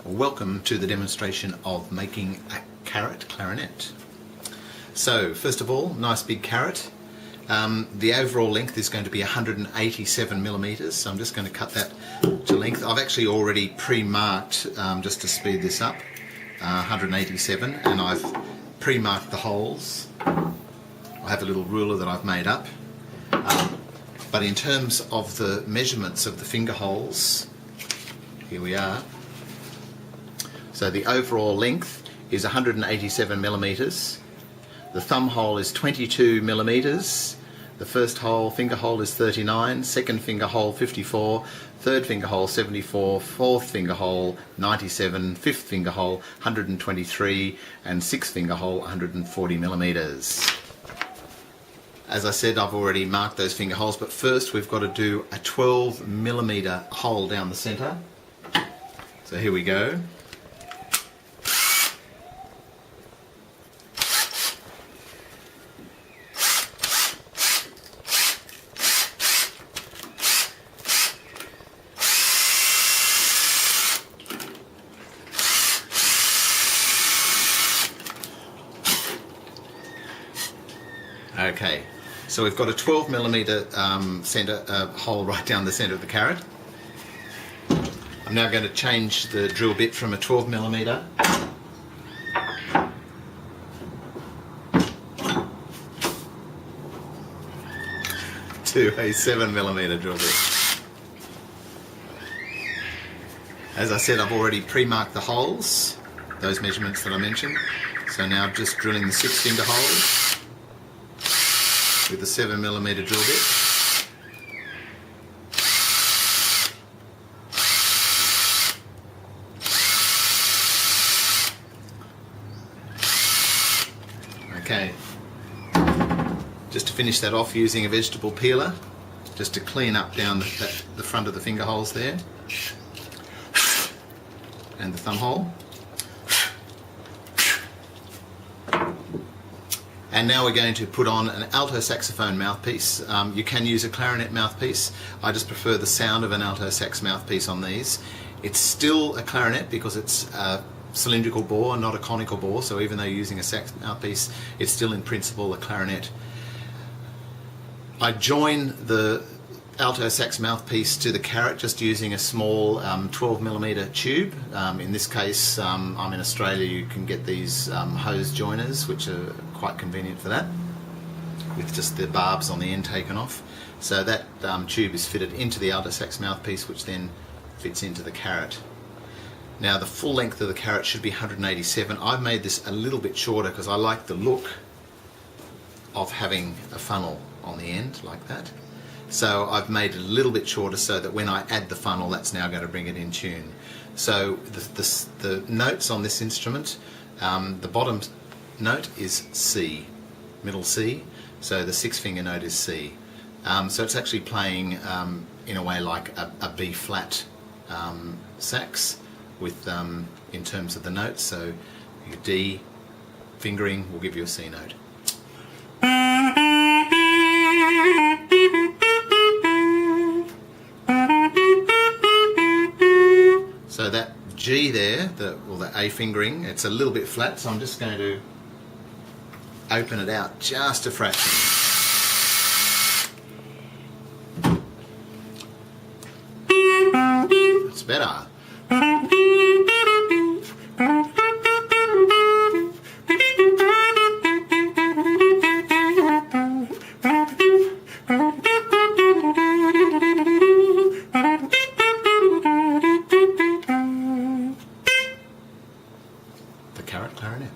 Welcome to the demonstration of making a carrot clarinet. So first of all, nice big carrot. The overall length is going to be 187 millimeters, so I'm just going to cut that to length. I've actually already pre-marked, just to speed this up, 187, and I've pre-marked the holes. I have a little ruler that I've made up. But in terms of the measurements of the finger holes, here we are. So the overall length is 187 millimeters. The thumb hole is 22 millimeters. The first hole, finger hole, is 39. Second finger hole, 54. Third finger hole, 74. Fourth finger hole, 97. Fifth finger hole, 123. And sixth finger hole, 140 millimeters. As I said, I've already marked those finger holes, but first we've got to do a 12 millimeter hole down the center. So here we go. Okay, so we've got a 12 millimeter hole right down the center of the carrot. I'm now going to change the drill bit from a 12 millimeter to a 7 millimeter drill bit. As I said, I've already pre-marked the holes, those measurements that I mentioned. So now just drilling the 6 finger hole with a 7 millimeter drill bit. Okay, just to finish that off, using a vegetable peeler, just to clean up down the front of the finger holes there, and the thumb hole. And now we're going to put on an alto saxophone mouthpiece. You can use a clarinet mouthpiece. I just prefer the sound of an alto sax mouthpiece on these. It's still a clarinet because it's a cylindrical bore, not a conical bore, so even though you're using a sax mouthpiece, it's still in principle a clarinet. I join the alto sax mouthpiece to the carrot just using a small 12 millimeter tube. In this case, I'm in Australia, you can get these hose joiners, which are quite convenient for that, with just the barbs on the end taken off. So that tube is fitted into the alto sax mouthpiece, which then fits into the carrot. Now the full length of the carrot should be 187. I've made this a little bit shorter because I like the look of having a funnel on the end like that. So I've made it a little bit shorter so that when I add the funnel, that's now going to bring it in tune. So the notes on this instrument, the bottom note is C, middle C, so the 6 finger note is C. So it's actually playing in a way like a B flat sax with in terms of the notes. So your D fingering will give you a C note. So that G there, the A fingering, it's a little bit flat, so I'm just going to open it out just a fraction. That's better. The carrot clarinet.